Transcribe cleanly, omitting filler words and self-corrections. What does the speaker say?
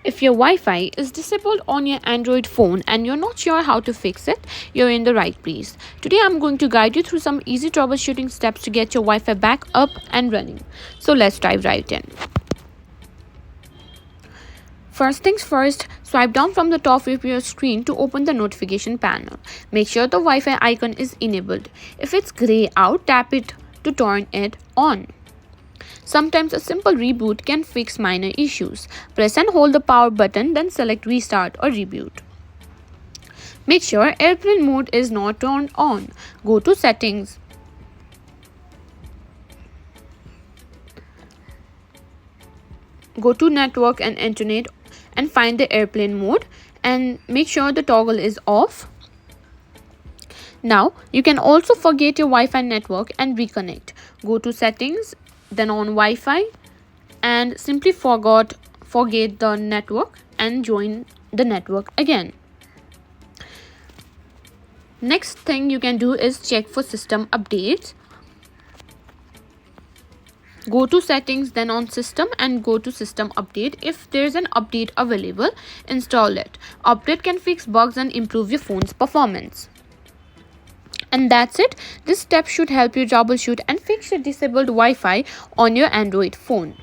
If your Wi-Fi is disabled on your Android phone and you're not sure how to fix it, you're in the right place. Today I'm going to guide you through some easy troubleshooting steps to get your Wi-Fi back up and running. So let's dive right in. First things first, swipe down from the top of your screen to open the notification panel. Make sure the Wi-Fi icon is enabled. If it's grey out, tap it to turn it on. Sometimes a simple reboot can fix minor issues. Press and hold the power button, then select restart or reboot. Make sure airplane mode is not turned on. Go to settings. Go to network and internet and find the airplane mode and make sure the toggle is off. Now you can also forget your Wi-Fi network and reconnect. Go to settings, then on Wi-Fi, and simply forget the network and join the network again. Next thing you can do is check for system updates. Go to settings, then on system and go to system update. If there is an update available, install it. Update can fix bugs and improve your phone's performance. And that's it. This step should help you troubleshoot and fix your disabled Wi-Fi on your Android phone.